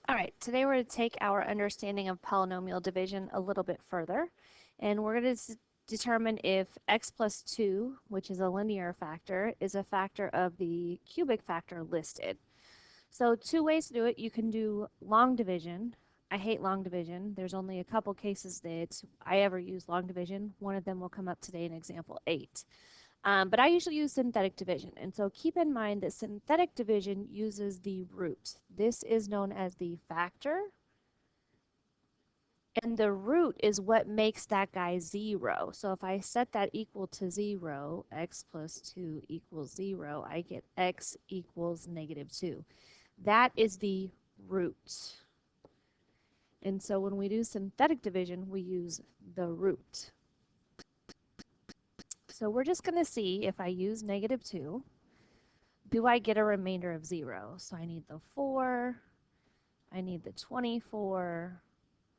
All right, today we're going to take our understanding of polynomial division a little bit further, and we're going to determine if x plus 2, which is a linear factor, is a factor of the cubic factor listed. So two ways to do it. You can do long division. I hate long division. There's only a couple cases that I ever use long division. One of them will come up today in example 8. But I usually use synthetic division. And so keep in mind that synthetic division uses the root. This is known as the factor. And the root is what makes that guy 0. So if I set that equal to 0, x plus 2 equals 0, I get x equals -2. That is the root. And so when we do synthetic division, we use the root. So we're just going to see if I use -2, do I get a remainder of 0? So I need the 4, I need the 24,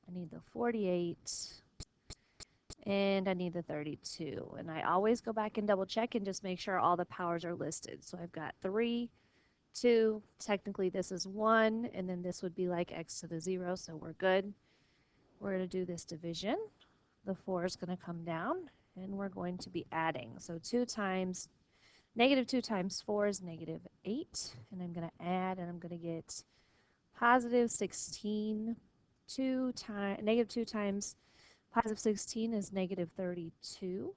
I need the 48, and I need the 32. And I always go back and double check and just make sure all the powers are listed. So I've got 3, 2, technically this is 1, and then this would be like x to the 0, so we're good. We're going to do this division. The 4 is going to come down, and we're going to be adding. So -2 times 4 is -8, and I'm going to add, and I'm going to get +16. -2 times +16 is -32,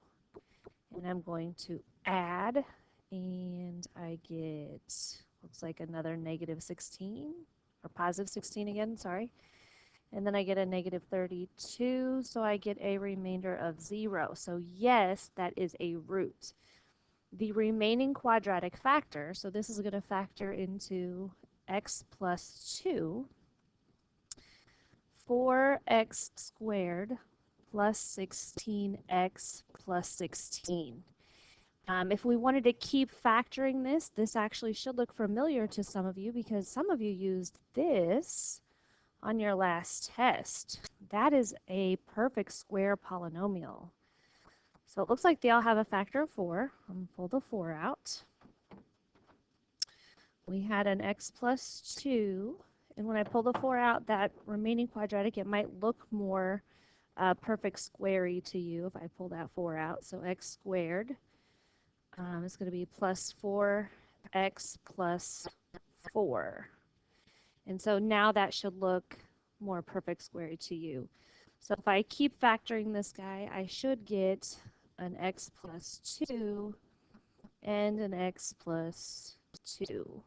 and I'm going to add, and I get, looks like another -16, or +16 again, sorry. And then I get a -32, so I get a remainder of 0. So yes, that is a root. The remaining quadratic factor, so this is going to factor into x plus 2, 4x squared plus 16x plus 16. If we wanted to keep factoring this, this actually should look familiar to some of you because some of you used this on your last test. That is a perfect square polynomial. So it looks like they all have a factor of 4. I'm going to pull the 4 out. We had an x plus 2, and when I pull the 4 out, that remaining quadratic, it might look more perfect square-y to you if I pull that 4 out. So x squared is going to be plus 4x plus 4. And so now that should look more perfect square to you. So if I keep factoring this guy, I should get an x plus 2 and an x plus 2.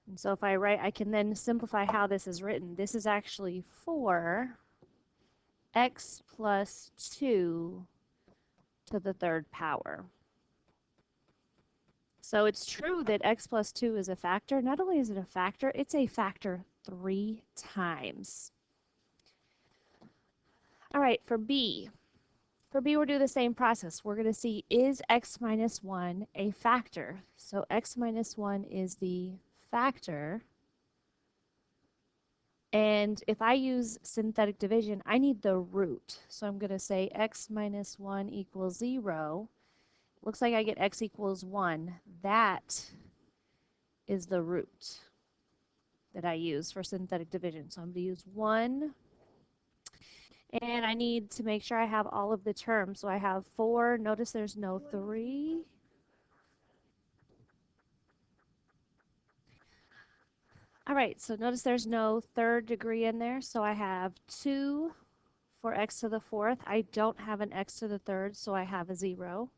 And so if I write, I can then simplify how this is written. This is actually 4x plus 2 to the 3rd power. So it's true that x plus 2 is a factor. Not only is it a factor, it's a factor 3 times. All right, for B. For B, we'll do the same process. We're going to see, is x minus 1 a factor? So x minus 1 is the factor. And if I use synthetic division, I need the root. So I'm going to say x minus 1 equals 0. Looks like I get x equals 1. That is the root that I use for synthetic division. So I'm going to use 1. And I need to make sure I have all of the terms. So I have 4. Notice there's no 3. All right, so notice there's no 3rd degree in there. So I have 2 for x to the 4th. I don't have an x to the 3rd, so I have a 0.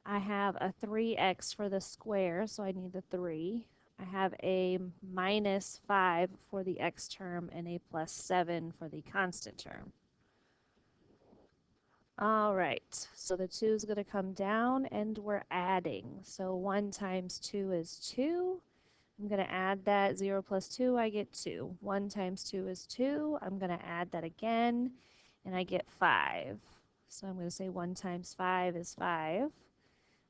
I have a 3x for the square, so I need the 3. I have a minus 5 for the x term and a plus 7 for the constant term. All right, so the 2 is going to come down and we're adding. So 1 times 2 is 2. I'm going to add that. 0 plus 2, I get 2. 1 times 2 is 2. I'm going to add that again, and I get 5. So I'm going to say 1 times 5 is 5.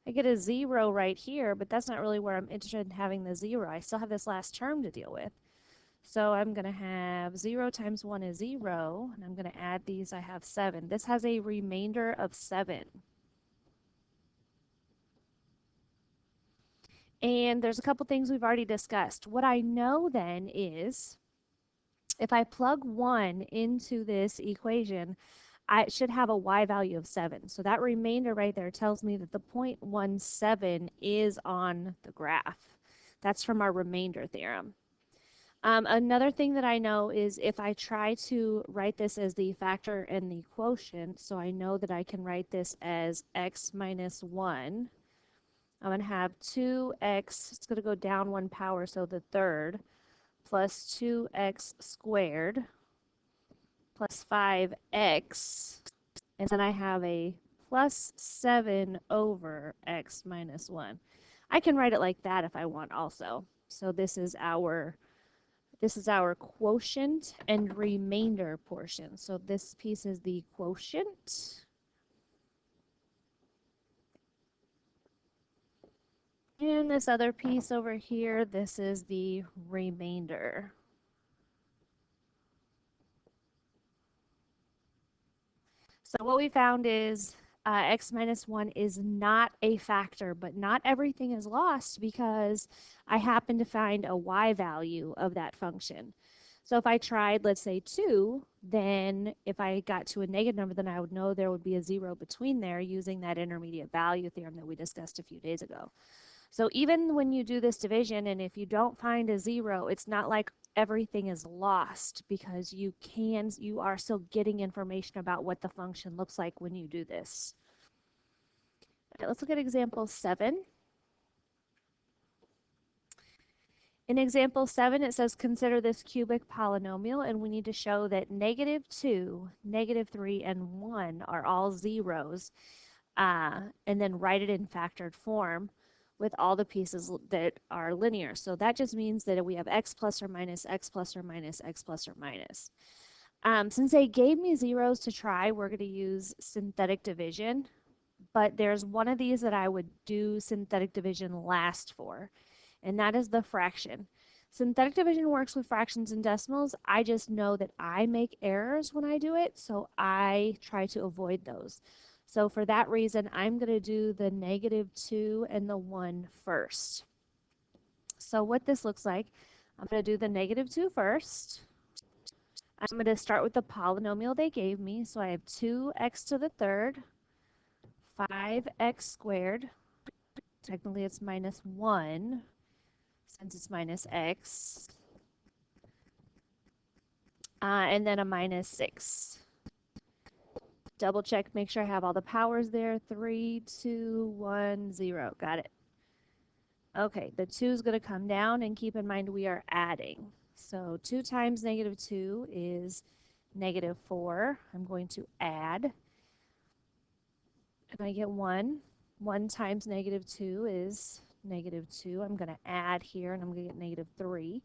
I get a 0 right here, but that's not really where I'm interested in having the 0. I still have this last term to deal with. So I'm going to have 0 times 1 is 0, and I'm going to add these. I have 7. This has a remainder of 7. And there's a couple things we've already discussed. What I know then is if I plug 1 into this equation, I should have a y value of 7. So that remainder right there tells me that the 0.17 is on the graph. That's from our remainder theorem. Another thing that I know is if I try to write this as the factor and the quotient, so I know that I can write this as x minus 1. I'm going to have 2x, it's going to go down 1 power, so the third, plus 2x squared plus 5x, and then I have a plus 7 over x minus 1. I can write it like that if I want also. So this is our quotient and remainder portion. So this piece is the quotient. And this other piece over here, this is the remainder. So what we found is x minus 1 is not a factor, but not everything is lost because I happen to find a y value of that function. So if I tried, let's say 2, then if I got to a negative number, then I would know there would be a 0 between there using that intermediate value theorem that we discussed a few days ago. So even when you do this division, and if you don't find a 0, it's not like everything is lost because you are still getting information about what the function looks like when you do this. Okay, let's look at example 7. In example 7, it says consider this cubic polynomial, and we need to show that -2, -3, and 1 are all zeros, and then write it in factored form with all the pieces that are linear. So that just means that we have x plus or minus, x plus or minus, x plus or minus. Since they gave me zeros to try, we're going to use synthetic division, but there's one of these that I would do synthetic division last for, and that is the fraction. Synthetic division works with fractions and decimals. I just know that I make errors when I do it, so I try to avoid those. So for that reason, I'm going to do the -2 and the 1 first. So what this looks like, I'm going to do the -2 first. I'm going to start with the polynomial they gave me. So I have 2x to the third, 5x squared. Technically it's -1 since it's minus x. And then a -6. Double check, make sure I have all the powers there. 3, 2, 1, 0. Got it. Okay, the 2 is going to come down, and keep in mind we are adding. So 2 times -2 is -4. I'm going to add. And I get 1. 1 times -2 is -2. I'm going to add here, and I'm going to get -3.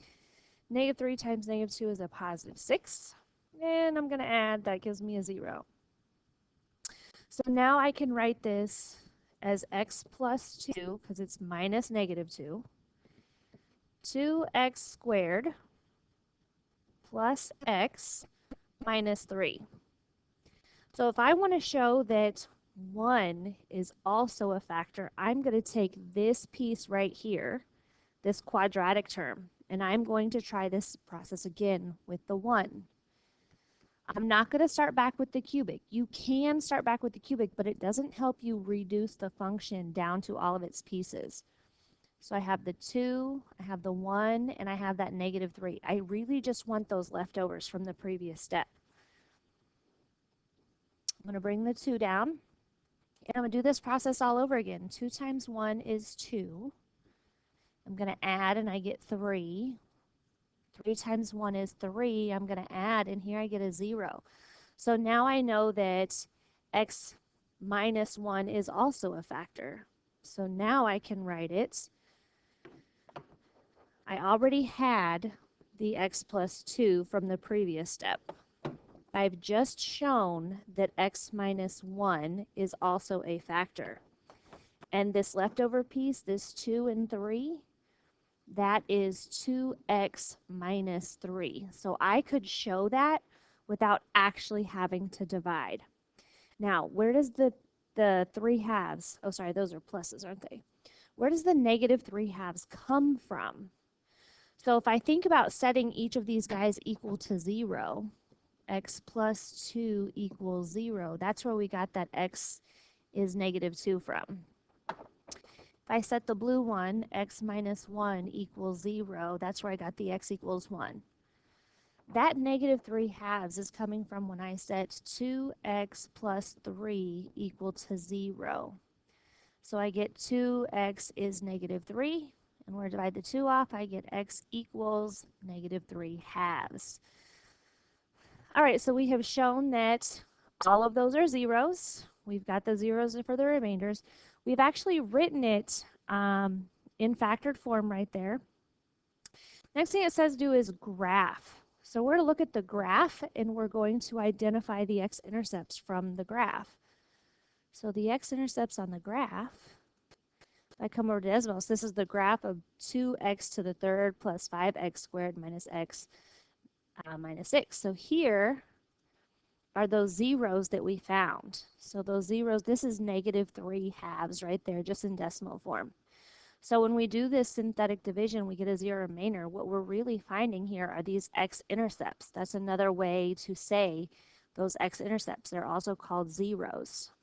-3 times -2 is a +6. And I'm going to add, that gives me a 0. So now I can write this as x plus 2, because it's minus -2, 2x squared plus x minus 3. So if I want to show that 1 is also a factor, I'm going to take this piece right here, this quadratic term, and I'm going to try this process again with the 1. I'm not going to start back with the cubic. You can start back with the cubic, but it doesn't help you reduce the function down to all of its pieces. So I have the 2, I have the 1, and I have that -3. I really just want those leftovers from the previous step. I'm going to bring the 2 down, and I'm going to do this process all over again. 2 times 1 is 2. I'm going to add, and I get 3. 3 times 1 is 3. I'm going to add, and here I get a 0. So now I know that x minus 1 is also a factor. So now I can write it. I already had the x plus 2 from the previous step. I've just shown that x minus 1 is also a factor. And this leftover piece, this 2 and 3, that is 2x minus 3. So I could show that without actually having to divide. Now, where does the 3 halves, oh sorry, those are pluses, aren't they? where does the negative 3/2 come from? So if I think about setting each of these guys equal to 0, x plus 2 equals 0, that's where we got that x is negative 2 from. If I set the blue one, x minus 1 equals 0, that's where I got the x equals 1. That negative 3/2 is coming from when I set 2x plus 3 equal to 0. So I get 2x is negative 3, and we're going to divide the 2 off. I get x equals negative 3/2. All right, so we have shown that all of those are zeros. We've got the zeros for the remainders. We've actually written it in factored form right there. Next thing it says do is graph. So we're going to look at the graph, and we're going to identify the x-intercepts from the graph. So the x-intercepts on the graph, if I come over to Desmos, this is the graph of 2x to the third plus 5x squared minus x minus 6. So here are those zeros that we found. So those zeros, this is negative 3/2 right there, just in decimal form. So when we do this synthetic division, we get a zero remainder. What we're really finding here are these x-intercepts. That's another way to say those x-intercepts. They're also called zeros.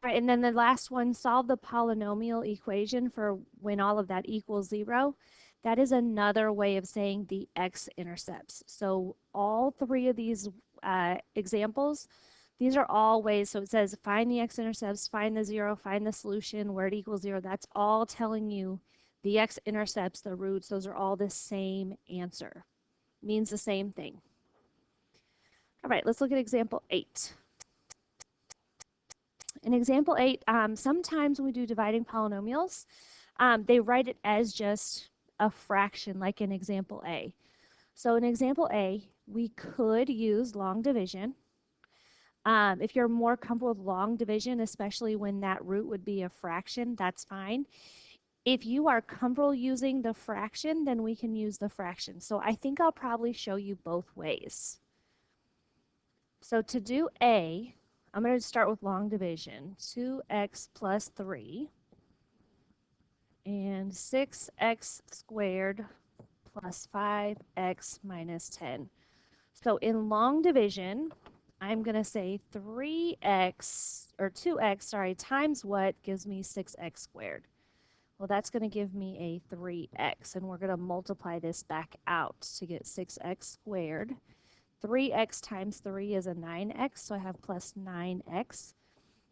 All right, and then the last one, solve the polynomial equation for when all of that equals 0. That is another way of saying the x-intercepts. So all three of these examples, these are all ways. So it says find the x-intercepts, find the 0, find the solution where it equals 0. That's all telling you the x-intercepts, the roots, those are all the same answer. Means the same thing. All right, let's look at example 8. In example 8, sometimes when we do dividing polynomials, they write it as just a fraction, like in example A. So in example A, we could use long division. If you're more comfortable with long division, especially when that root would be a fraction, that's fine. If you are comfortable using the fraction, then we can use the fraction. So I think I'll probably show you both ways. So to do A, I'm going to start with long division. 2x plus 3 and 6x squared plus 5x minus 10. So in long division, I'm going to say 2x, times what gives me 6x squared. Well, that's going to give me a 3x, and we're going to multiply this back out to get 6x squared. 3x times 3 is a 9x, so I have plus 9x.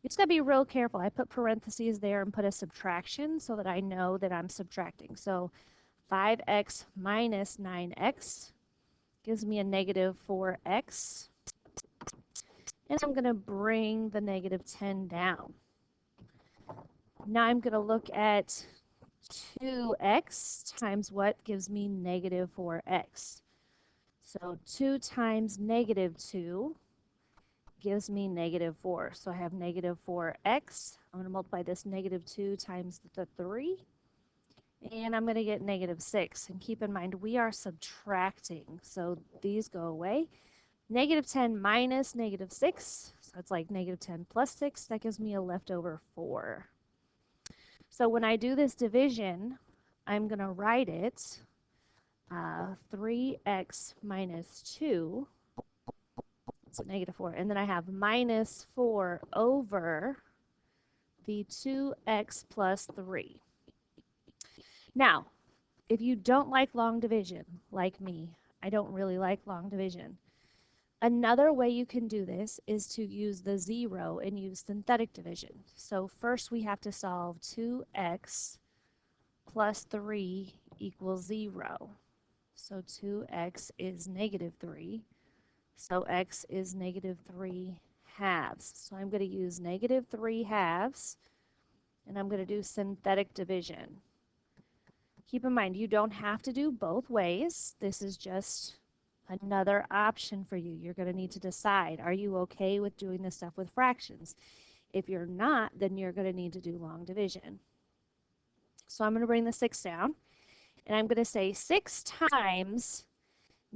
You just got to be real careful. I put parentheses there and put a subtraction so that I know that I'm subtracting. So 5x minus 9x gives me a negative 4x. And I'm going to bring the negative 10 down. Now I'm going to look at 2x times what gives me negative 4x. So 2 times negative 2 gives me negative 4. So I have negative 4x. I'm going to multiply this negative 2 times the 3. And I'm going to get negative 6. And keep in mind, we are subtracting. So these go away. Negative 10 minus negative 6. So it's like negative 10 plus 6. That gives me a leftover 4. So when I do this division, I'm going to write it 3x minus 2. So negative 4. And then I have minus 4 over the 2x plus 3. Now, if you don't like long division, like me, I don't really like long division. Another way you can do this is to use the 0 and use synthetic division. So first we have to solve 2x plus 3 equals 0. So 2x is negative 3. So x is negative 3/2. So I'm going to use negative 3/2, and I'm going to do synthetic division. Keep in mind, you don't have to do both ways. This is just another option for you. You're going to need to decide, are you okay with doing this stuff with fractions? If you're not, then you're going to need to do long division. So I'm going to bring the 6 down, and I'm going to say 6 times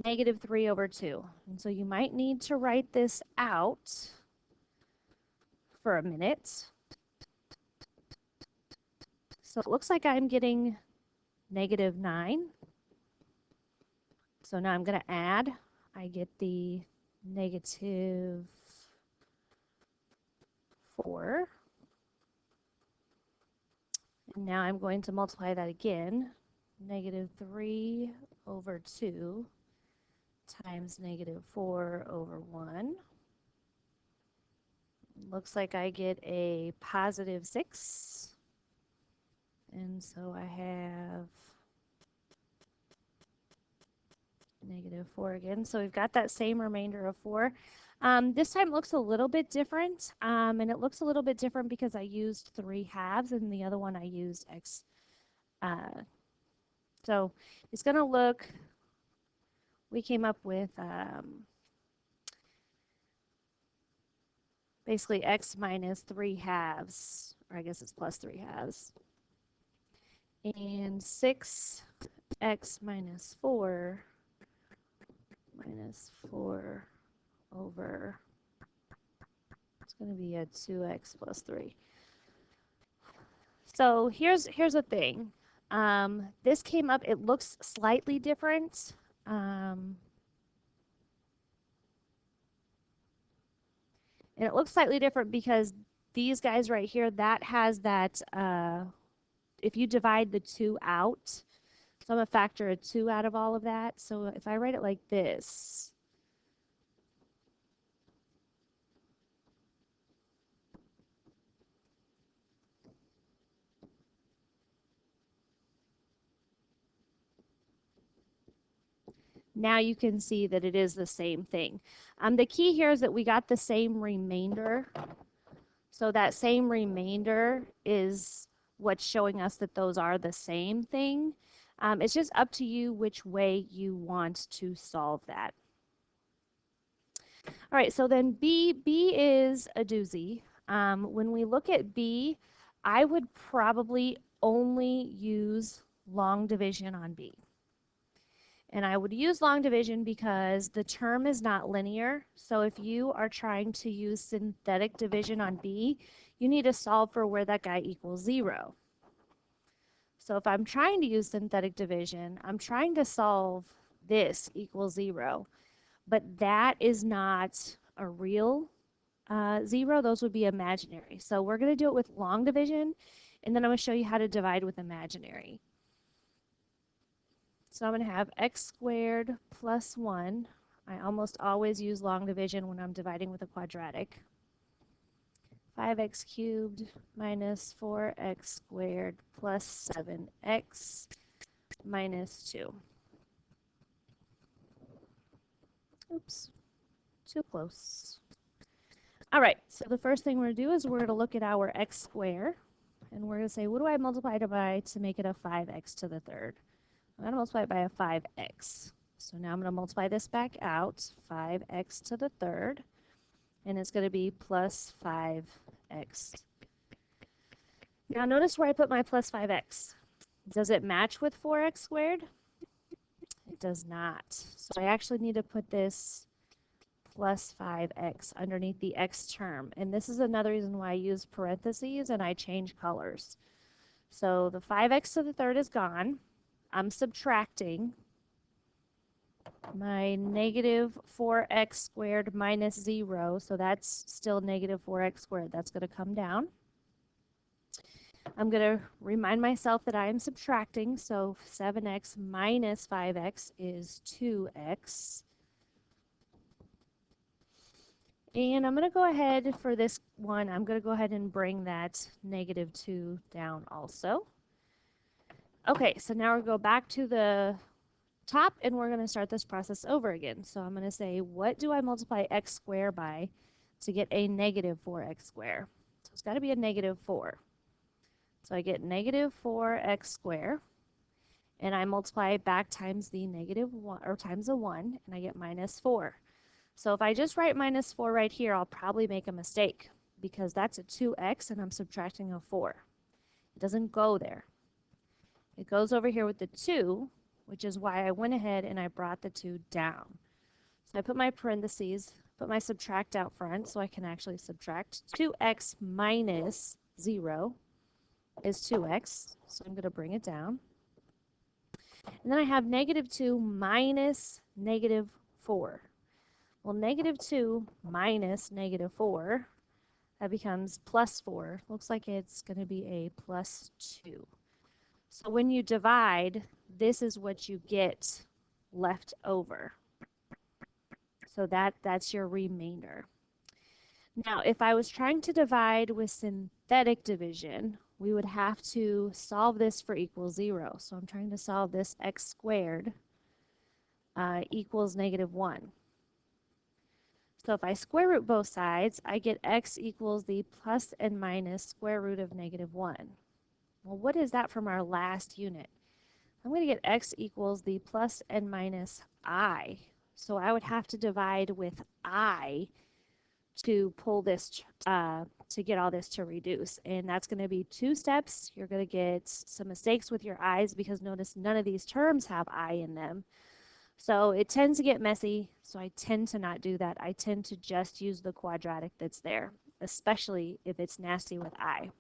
negative 3 over 2. And so you might need to write this out for a minute. So it looks like I'm getting negative 9. So now I'm going to add. I get the negative 4. And now I'm going to multiply that again. Negative 3 over 2 times negative 4 over 1. Looks like I get a positive 6. And so I have negative 4 again. So we've got that same remainder of 4. This time looks a little bit different. And it looks a little bit different because I used 3 halves and the other one I used x. So it's going to look, we came up with basically x minus 3 halves, or I guess it's plus 3 halves. And 6x minus 4 over, it's going to be a 2x plus 3. So here's the thing. This came up, it looks slightly different. And it looks slightly different because these guys right here, that has that, if you divide the 2 out, so I'm going to factor a 2 out of all of that. So if I write it like this, now you can see that it is the same thing. The key here is that we got the same remainder. So that same remainder is what's showing us that those are the same thing. It's just up to you which way you want to solve that. All right, so then B is a doozy. When we look at B, I would probably only use long division on B. And I would use long division because the term is not linear. So if you are trying to use synthetic division on B, you need to solve for where that guy equals 0. So if I'm trying to use synthetic division, I'm trying to solve this equals 0. But that is not a real 0. Those would be imaginary. So we're going to do it with long division, and then I'm going to show you how to divide with imaginary. So I'm going to have x squared plus 1. I almost always use long division when I'm dividing with a quadratic. 5x cubed minus 4x squared plus 7x minus 2. Oops, too close. All right, so the first thing we're going to do is we're going to look at our x squared, and we're going to say, what do I multiply it by to make it a 5x to the third? I'm going to multiply it by a 5x. So now I'm going to multiply this back out, 5x to the third, and it's going to be plus 5x. Now notice where I put my plus 5x. Does it match with 4x squared? It does not. So I actually need to put this plus 5x underneath the x term. And this is another reason why I use parentheses and I change colors. So the 5x to the third is gone. I'm subtracting my negative 4x squared minus 0. So that's still negative 4x squared. That's going to come down. I'm going to remind myself that I am subtracting. So 7x minus 5x is 2x. And I'm going to go ahead for this one, I'm going to go ahead and bring that negative 2 down also. Okay, so now we'll go back to the top and we're going to start this process over again. So I'm going to say, what do I multiply x squared by to get a negative 4x squared? So it's got to be a negative 4. So I get negative 4x squared, and I multiply it back times the negative 1, or times a 1, and I get minus 4. So if I just write minus 4 right here, I'll probably make a mistake because that's a 2x and I'm subtracting a 4. It doesn't go there. It goes over here with the 2, which is why I went ahead and I brought the 2 down. So I put my parentheses, put my subtract out front so I can actually subtract 2x minus 0 is 2x, so I'm going to bring it down. And then I have negative 2 minus negative 4. Well, negative 2 minus negative 4, that becomes plus 4. Looks like it's going to be a plus 2. So when you divide, this is what you get left over. So that's your remainder. Now, if I was trying to divide with synthetic division, we would have to solve this for equal 0. So I'm trying to solve this x squared equals negative 1. So if I square root both sides, I get x equals the plus and minus square root of negative 1. Well, what is that from our last unit? I'm going to get x equals the plus and minus I. So I would have to divide with I to pull this, to get all this to reduce. And that's going to be 2 steps. You're going to get some mistakes with your i's because notice none of these terms have I in them. So it tends to get messy, so I tend to not do that. I tend to just use the quadratic that's there, especially if it's nasty with I.